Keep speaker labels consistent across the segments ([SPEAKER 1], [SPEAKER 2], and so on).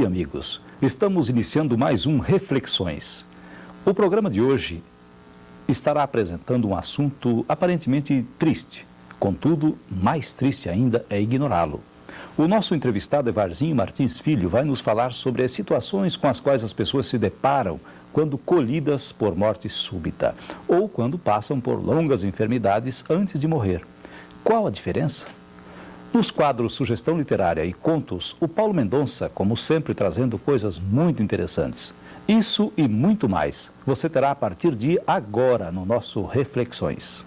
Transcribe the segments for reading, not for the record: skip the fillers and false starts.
[SPEAKER 1] dia, amigos. Estamos iniciando mais um Reflexões. O programa de hoje estará apresentando um assunto aparentemente triste. Contudo, mais triste ainda é ignorá-lo. O nosso entrevistado Evarzinho Martins Filho vai nos falar sobre as situações com as quais as pessoas se deparam quando colhidas por morte súbita ou quando passam por longas enfermidades antes de morrer. Qual a diferença? Nos quadros Sugestão Literária e Contos, o Paulo Mendonça, como sempre, trazendo coisas muito interessantes. Isso e muito mais você terá a partir de agora no nosso Reflexões.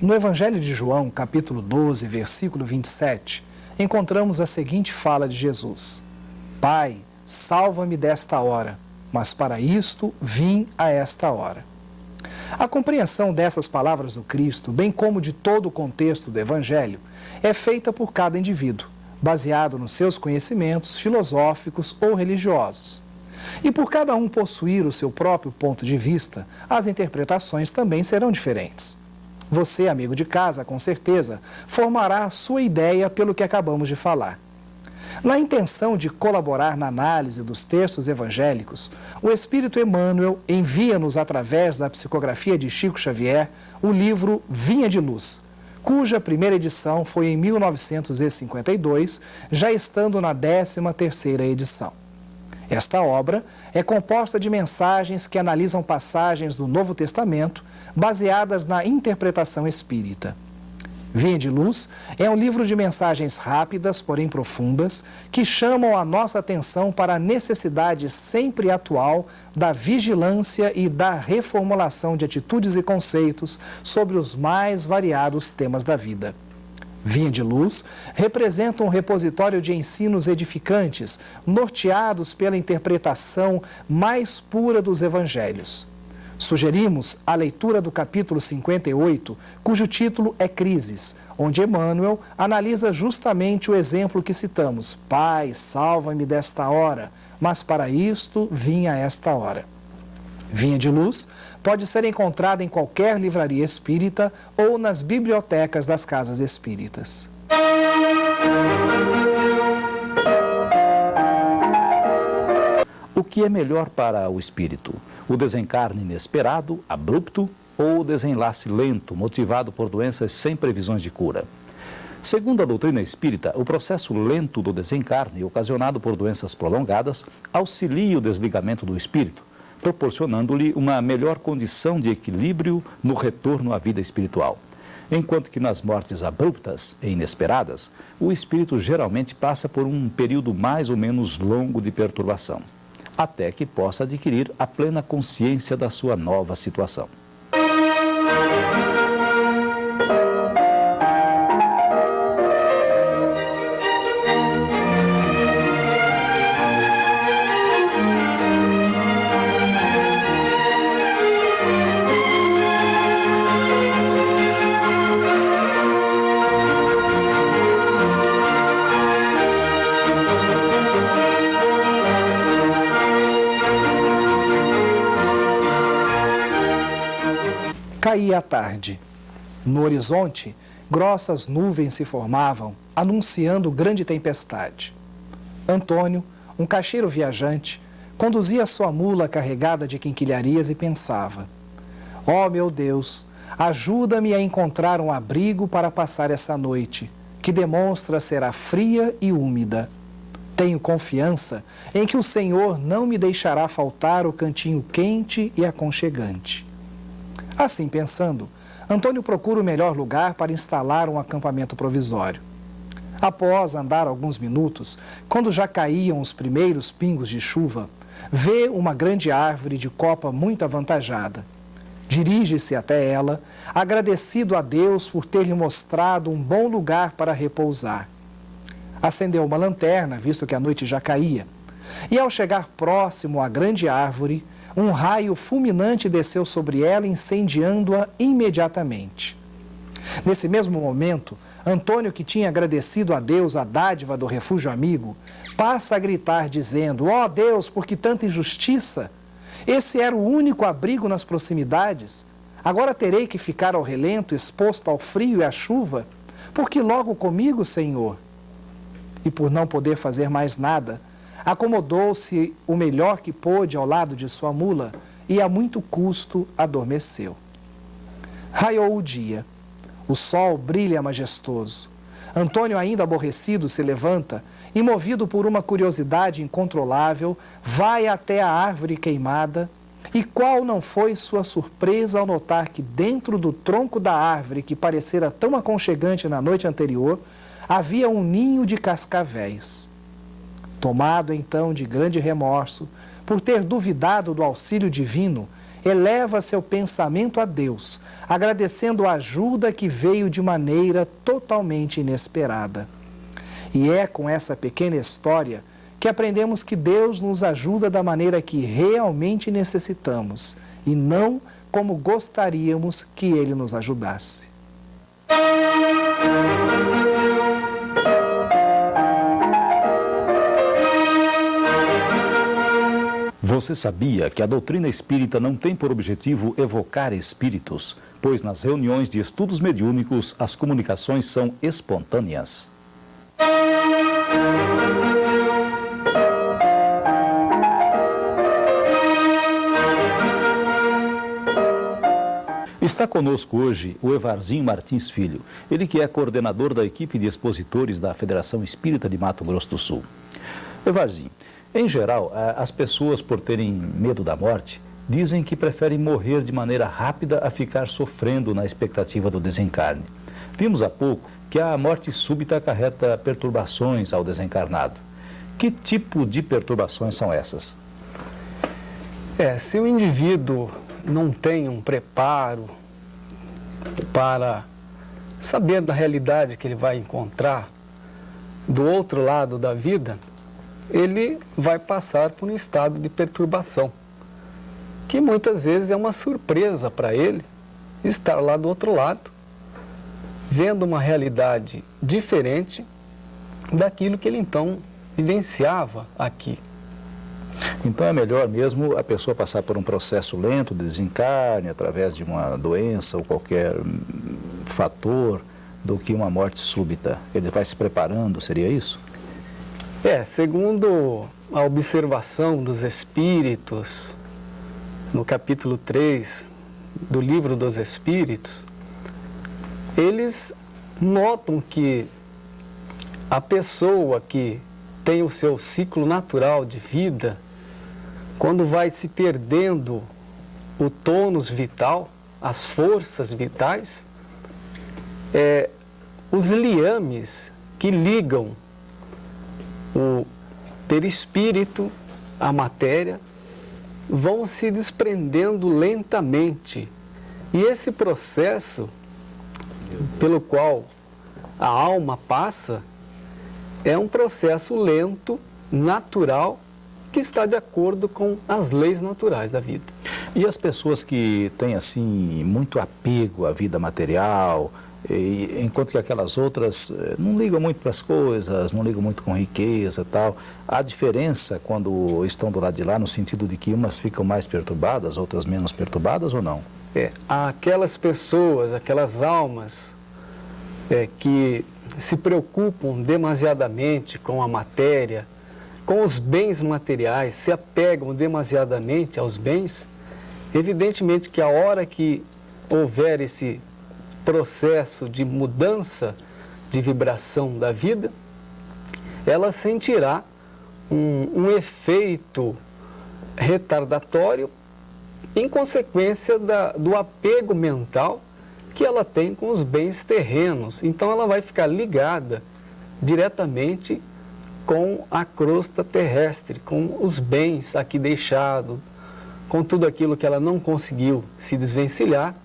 [SPEAKER 2] No Evangelho de João, capítulo 12, versículo 27, encontramos a seguinte fala de Jesus: Pai, salva-me desta hora, mas para isto vim a esta hora. A compreensão dessas palavras do Cristo, bem como de todo o contexto do Evangelho, é feita por cada indivíduo, baseado nos seus conhecimentos filosóficos ou religiosos. E por cada um possuir o seu próprio ponto de vista, as interpretações também serão diferentes. Você, amigo de casa, com certeza, formará a sua ideia pelo que acabamos de falar. Na intenção de colaborar na análise dos textos evangélicos, o Espírito Emmanuel envia-nos, através da psicografia de Chico Xavier, o livro Vinha de Luz, cuja primeira edição foi em 1952, já estando na 13ª edição. Esta obra é composta de mensagens que analisam passagens do Novo Testamento baseadas na interpretação espírita. Vinha de Luz é um livro de mensagens rápidas, porém profundas, que chamam a nossa atenção para a necessidade sempre atual da vigilância e da reformulação de atitudes e conceitos sobre os mais variados temas da vida. Vinha de Luz representa um repositório de ensinos edificantes, norteados pela interpretação mais pura dos evangelhos. Sugerimos a leitura do capítulo 58, cujo título é Crises, onde Emmanuel analisa justamente o exemplo que citamos: Pai, salva-me desta hora, mas para isto vim a esta hora. Vinha de Luz pode ser encontrada em qualquer livraria espírita ou nas bibliotecas das casas espíritas.
[SPEAKER 1] O que é melhor para o espírito? O desencarne inesperado, abrupto, ou o desenlace lento, motivado por doenças sem previsões de cura? Segundo a doutrina espírita, o processo lento do desencarne, ocasionado por doenças prolongadas, auxilia o desligamento do espírito, proporcionando-lhe uma melhor condição de equilíbrio no retorno à vida espiritual. Enquanto que nas mortes abruptas e inesperadas, o espírito geralmente passa por um período mais ou menos longo de perturbação, até que possa adquirir a plena consciência da sua nova situação.
[SPEAKER 2] Caía a tarde. No horizonte, grossas nuvens se formavam, anunciando grande tempestade. Antônio, um caixeiro viajante, conduzia sua mula carregada de quinquilharias e pensava: ó meu Deus, ajuda-me a encontrar um abrigo para passar essa noite, que demonstra será fria e úmida. Tenho confiança em que o Senhor não me deixará faltar o cantinho quente e aconchegante. Assim pensando, Antônio procura o melhor lugar para instalar um acampamento provisório. Após andar alguns minutos, quando já caíam os primeiros pingos de chuva, vê uma grande árvore de copa muito avantajada. Dirige-se até ela, agradecido a Deus por ter lhe mostrado um bom lugar para repousar. Acendeu uma lanterna, visto que a noite já caía, e ao chegar próximo à grande árvore, um raio fulminante desceu sobre ela, incendiando-a imediatamente. Nesse mesmo momento, Antônio, que tinha agradecido a Deus a dádiva do refúgio amigo, passa a gritar dizendo: ó Deus, por que tanta injustiça? Esse era o único abrigo nas proximidades. Agora terei que ficar ao relento, exposto ao frio e à chuva? Porque logo comigo, Senhor? E por não poder fazer mais nada, acomodou-se o melhor que pôde ao lado de sua mula e a muito custo adormeceu. Raiou o dia. O sol brilha majestoso. Antônio, ainda aborrecido, se levanta e, movido por uma curiosidade incontrolável, vai até a árvore queimada. E qual não foi sua surpresa ao notar que dentro do tronco da árvore, que parecera tão aconchegante na noite anterior, havia um ninho de cascavéis. Tomado então de grande remorso, por ter duvidado do auxílio divino, eleva seu pensamento a Deus, agradecendo a ajuda que veio de maneira totalmente inesperada. E é com essa pequena história que aprendemos que Deus nos ajuda da maneira que realmente necessitamos e não como gostaríamos que Ele nos ajudasse.
[SPEAKER 1] Você sabia que a doutrina espírita não tem por objetivo evocar espíritos, pois nas reuniões de estudos mediúnicos as comunicações são espontâneas? Está conosco hoje o Evarzinho Martins Filho, ele que é coordenador da equipe de expositores da Federação Espírita de Mato Grosso do Sul. Evarzinho, em geral, as pessoas, por terem medo da morte, dizem que preferem morrer de maneira rápida a ficar sofrendo na expectativa do desencarne. Vimos há pouco que a morte súbita acarreta perturbações ao desencarnado. Que tipo de perturbações são essas?
[SPEAKER 3] Se o indivíduo não tem um preparo para saber da realidade que ele vai encontrar do outro lado da vida, ele vai passar por um estado de perturbação, que muitas vezes é uma surpresa para ele estar lá do outro lado, vendo uma realidade diferente daquilo que ele então vivenciava aqui.
[SPEAKER 1] Então é melhor mesmo a pessoa passar por um processo lento de desencarne através de uma doença ou qualquer fator do que uma morte súbita. Ele vai se preparando, seria isso?
[SPEAKER 3] Segundo a observação dos espíritos, no capítulo 3 do Livro dos Espíritos, eles notam que a pessoa que tem o seu ciclo natural de vida, quando vai se perdendo o tônus vital, as forças vitais, os liames que ligam o perispírito à matéria vão se desprendendo lentamente. E esse processo pelo qual a alma passa é um processo lento, natural, que está de acordo com as leis naturais da vida.
[SPEAKER 1] E as pessoas que têm, assim, muito apego à vida material, enquanto que aquelas outras não ligam muito para as coisas, não ligam muito com riqueza e tal, há diferença quando estão do lado de lá, no sentido de que umas ficam mais perturbadas, outras menos perturbadas ou não?
[SPEAKER 3] Aquelas pessoas, aquelas almas que se preocupam demasiadamente com a matéria, com os bens materiais, se apegam demasiadamente aos bens, evidentemente que a hora que houver esse processo de mudança de vibração da vida, ela sentirá um efeito retardatório em consequência do apego mental que ela tem com os bens terrenos. Então ela vai ficar ligada diretamente com a crosta terrestre, com os bens aqui deixados, com tudo aquilo que ela não conseguiu se desvencilhar,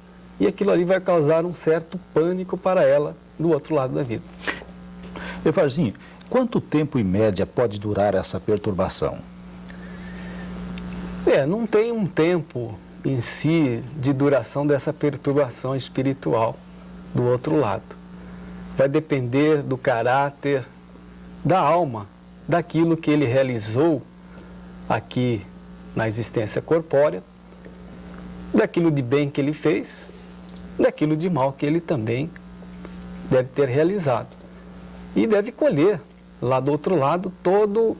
[SPEAKER 3] e aquilo ali vai causar um certo pânico para ela do outro lado da vida.
[SPEAKER 1] Evarzinho, quanto tempo em média pode durar essa perturbação?
[SPEAKER 3] Não tem um tempo em si de duração dessa perturbação espiritual do outro lado. Vai depender do caráter da alma, daquilo que ele realizou aqui na existência corpórea, daquilo de bem que ele fez daquilo de mal que ele também deve ter realizado. E deve colher, lá do outro lado, todo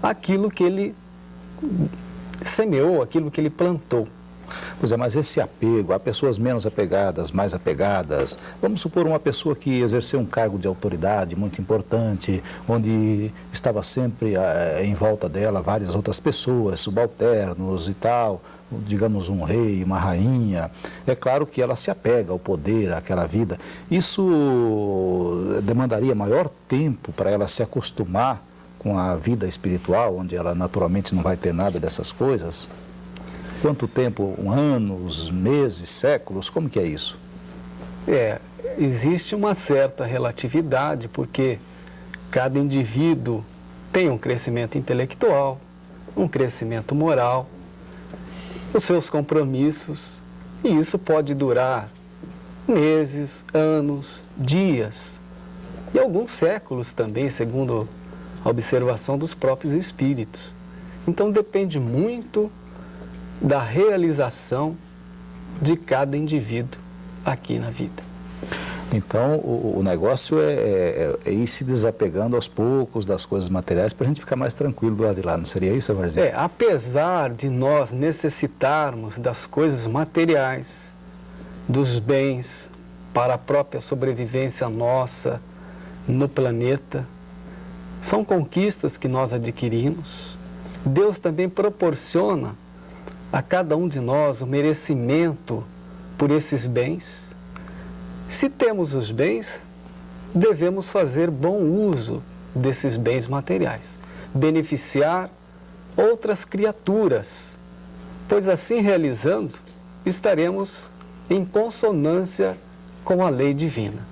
[SPEAKER 3] aquilo que ele semeou, aquilo que ele plantou.
[SPEAKER 1] Pois é, mas esse apego, há pessoas menos apegadas, mais apegadas. Vamos supor uma pessoa que exerceu um cargo de autoridade muito importante, onde estava sempre em volta dela várias outras pessoas, subalternos e tal, digamos um rei, uma rainha. É claro que ela se apega ao poder, àquela vida. Isso demandaria maior tempo para ela se acostumar com a vida espiritual, onde ela naturalmente não vai ter nada dessas coisas? Quanto tempo? Anos, meses, séculos? Como que é isso?
[SPEAKER 3] Existe uma certa relatividade, porque cada indivíduo tem um crescimento intelectual, um crescimento moral, os seus compromissos, e isso pode durar meses, anos, dias, e alguns séculos também, segundo a observação dos próprios espíritos. Então depende muito da realização de cada indivíduo aqui na vida.
[SPEAKER 1] Então, o negócio é ir se desapegando aos poucos das coisas materiais para a gente ficar mais tranquilo do lado de lá, não seria isso, Varzinho?
[SPEAKER 3] Apesar de nós necessitarmos das coisas materiais, dos bens para a própria sobrevivência nossa no planeta, são conquistas que nós adquirimos. Deus também proporciona a cada um de nós o merecimento por esses bens. Se temos os bens, devemos fazer bom uso desses bens materiais, beneficiar outras criaturas, pois assim realizando, estaremos em consonância com a lei divina.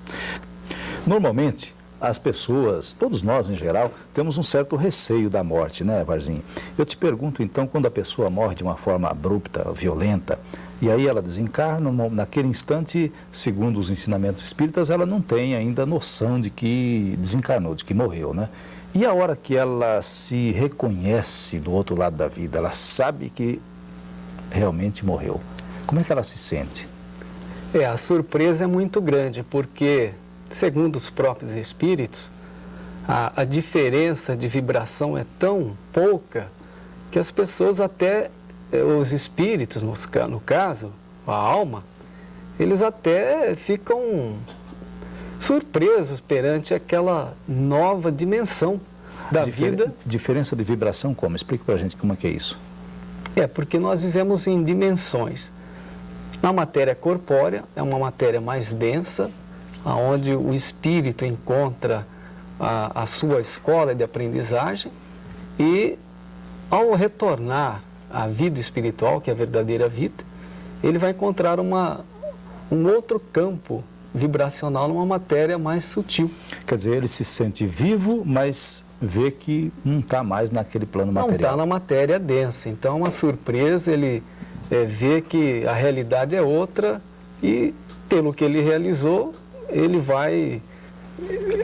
[SPEAKER 1] Normalmente, as pessoas, todos nós em geral, temos um certo receio da morte, né, Varzinho? Eu te pergunto então, quando a pessoa morre de uma forma abrupta, violenta, e aí ela desencarna, naquele instante, segundo os ensinamentos espíritas, ela não tem ainda noção de que desencarnou, de que morreu, né? E a hora que ela se reconhece do outro lado da vida, ela sabe que realmente morreu, como é que ela se sente?
[SPEAKER 3] A surpresa é muito grande, porque, segundo os próprios espíritos, a diferença de vibração é tão pouca que as pessoas até, os espíritos, no caso, a alma, eles até ficam surpresos perante aquela nova dimensão da vida.
[SPEAKER 1] Diferença de vibração como? Explica pra gente como é que é isso.
[SPEAKER 3] Porque nós vivemos em dimensões. A matéria corpórea é uma matéria mais densa, onde o espírito encontra a sua escola de aprendizagem e, ao retornar à vida espiritual, que é a verdadeira vida, ele vai encontrar um outro campo vibracional numa matéria mais sutil.
[SPEAKER 1] Quer dizer, ele se sente vivo, mas vê que não está mais naquele plano material.
[SPEAKER 3] Não está na matéria densa. Então, é uma surpresa, ele vê que a realidade é outra e, pelo que ele realizou, ele vai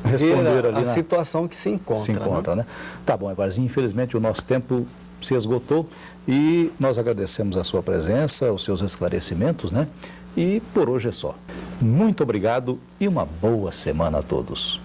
[SPEAKER 3] responder ver a situação que se encontra.
[SPEAKER 1] Né? Tá bom, Varzinho, infelizmente o nosso tempo se esgotou e nós agradecemos a sua presença, os seus esclarecimentos, né? E por hoje é só. Muito obrigado e uma boa semana a todos.